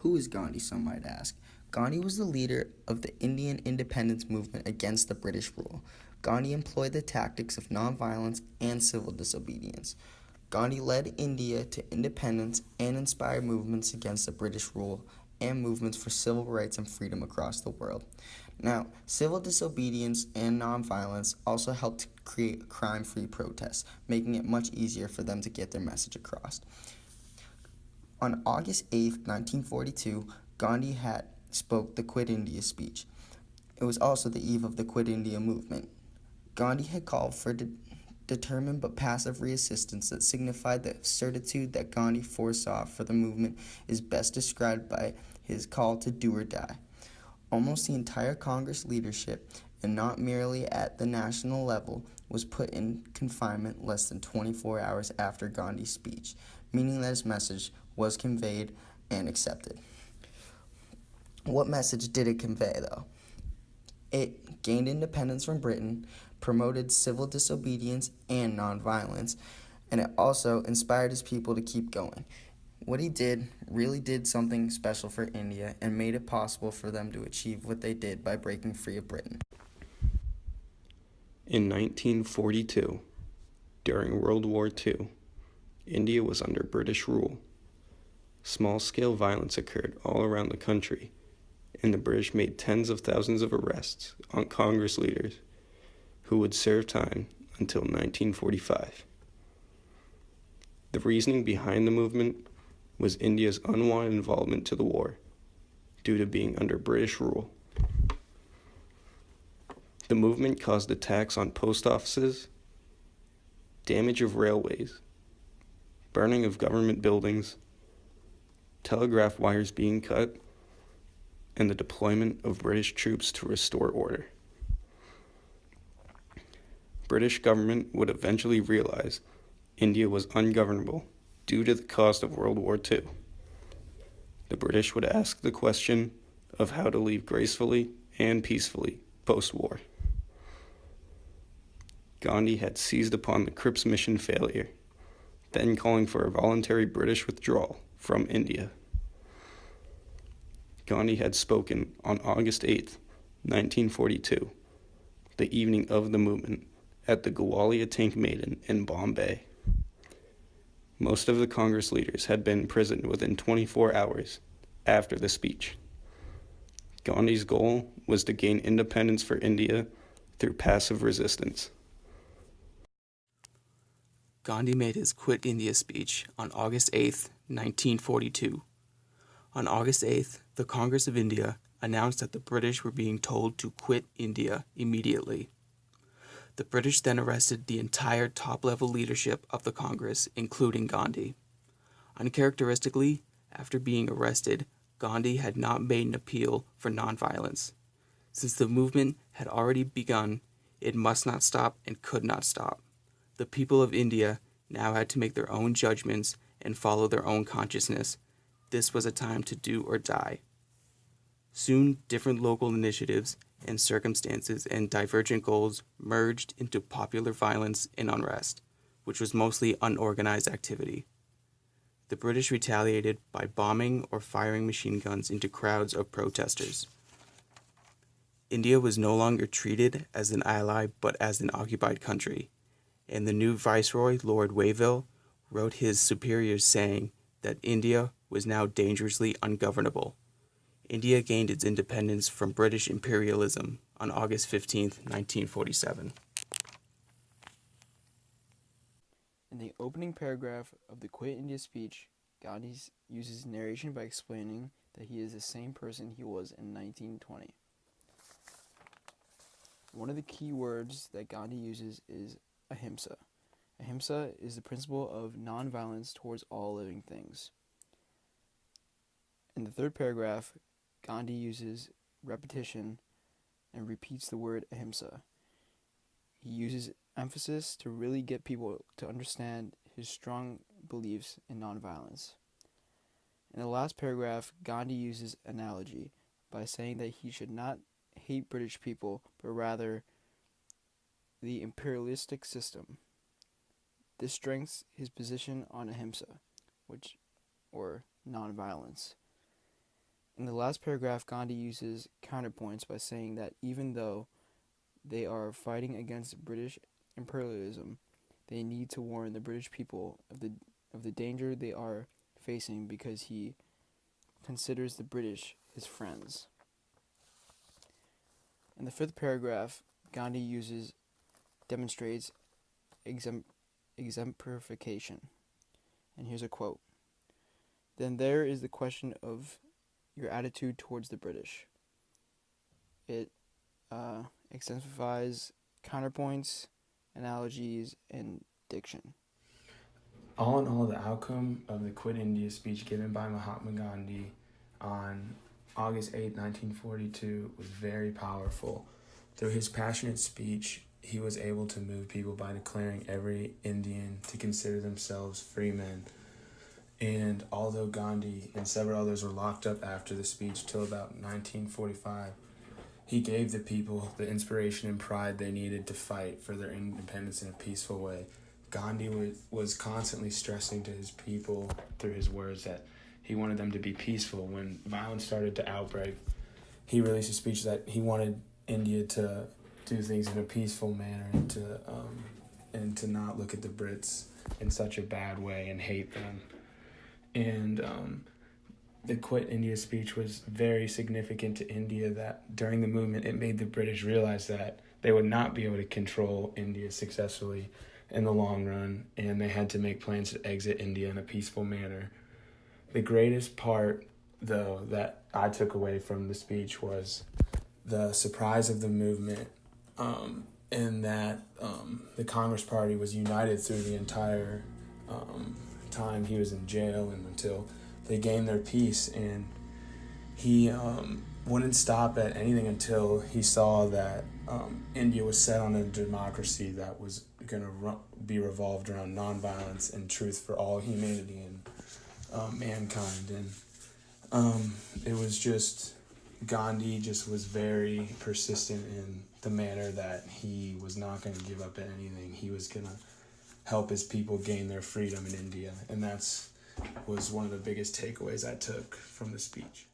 Who is Gandhi, some might ask? Gandhi was the leader of the Indian independence movement against the British rule. Gandhi employed the tactics of nonviolence and civil disobedience. Gandhi led India to independence and inspired movements against the British rule and movements for civil rights and freedom across the world. Now, civil disobedience and nonviolence also helped create crime-free protests, making it much easier for them to get their message across. On August 8, 1942, Gandhi had spoke the Quit India speech. It was also the eve of the Quit India movement. Gandhi had called for determined but passive resistance that signified the certitude that Gandhi foresaw for the movement is best described by his call to do or die. Almost the entire Congress leadership, and not merely at the national level, was put in confinement less than 24 hours after Gandhi's speech, meaning that his message was conveyed and accepted. What message did it convey, though? It gained independence from Britain, promoted civil disobedience and nonviolence, and it also inspired his people to keep going. What he did really did something special for India and made it possible for them to achieve what they did by breaking free of Britain. In 1942, during World War II, India was under British rule. Small-scale violence occurred all around the country, and the British made tens of thousands of arrests on Congress leaders who would serve time until 1945. The reasoning behind the movement was India's unwanted involvement to the war due to being under British rule. The movement caused attacks on post offices, damage of railways, burning of government buildings, telegraph wires being cut, and the deployment of British troops to restore order. British government would eventually realize India was ungovernable due to the cost of World War II. The British would ask the question of how to leave gracefully and peacefully post-war. Gandhi had seized upon the Cripps mission failure, then calling for a voluntary British withdrawal from India. Gandhi had spoken on August 8, 1942, the evening of the movement, at the Gwalior Tank Maiden in Bombay. Most of the Congress leaders had been imprisoned within 24 hours after the speech. Gandhi's goal was to gain independence for India through passive resistance. Gandhi made his Quit India speech on August 8, 1942. On August 8th, the Congress of India announced that the British were being told to quit India immediately. The British then arrested the entire top-level leadership of the Congress, including Gandhi. Uncharacteristically, after being arrested, Gandhi had not made an appeal for nonviolence. Since the movement had already begun, it must not stop and could not stop. The people of India now had to make their own judgments and follow their own consciousness. This was a time to do or die. Soon, different local initiatives and circumstances and divergent goals merged into popular violence and unrest, which was mostly unorganized activity. The British retaliated by bombing or firing machine guns into crowds of protesters. India was no longer treated as an ally but as an occupied country, and the new Viceroy, Lord Wavell, wrote his superiors saying that India was now dangerously ungovernable. India gained its independence from British imperialism on August 15, 1947. In the opening paragraph of the Quit India speech, Gandhi uses narration by explaining that he is the same person he was in 1920. One of the key words that Gandhi uses is ahimsa. Ahimsa is the principle of nonviolence towards all living things. In the third paragraph, Gandhi uses repetition and repeats the word ahimsa. He uses emphasis to really get people to understand his strong beliefs in nonviolence. In the last paragraph, Gandhi uses analogy by saying that he should not hate British people, but rather the imperialistic system. This strengthens his position on ahimsa, or nonviolence. In the last paragraph, Gandhi uses counterpoints by saying that even though they are fighting against British imperialism, they need to warn the British people of the danger they are facing because he considers the British his friends. In the fifth paragraph, Gandhi demonstrates exemplification. And here's a quote. Then there is the question of your attitude towards the British. It exemplifies counterpoints, analogies, and diction. All in all, the outcome of the Quit India speech given by Mahatma Gandhi on August 8, 1942 was very powerful. Through his passionate speech, he was able to move people by declaring every Indian to consider themselves free men. And although Gandhi and several others were locked up after the speech till about 1945, he gave the people the inspiration and pride they needed to fight for their independence in a peaceful way. Gandhi was constantly stressing to his people through his words that he wanted them to be peaceful. When violence started to outbreak, he released a speech that he wanted India to do things in a peaceful manner and to not look at the Brits in such a bad way and hate them. And the Quit India speech was very significant to India, that during the movement it made the British realize that they would not be able to control India successfully in the long run, and they had to make plans to exit India in a peaceful manner. The greatest part, though, that I took away from the speech was the surprise of the movement, and that the Congress Party was united through the entire time he was in jail and until they gained their peace. And he wouldn't stop at anything until he saw that India was set on a democracy that was going to be revolved around nonviolence and truth for all humanity and mankind. And it was just, Gandhi just was very persistent in the manner that he was not going to give up at anything. He was going to help his people gain their freedom in India. And was one of the biggest takeaways I took from the speech.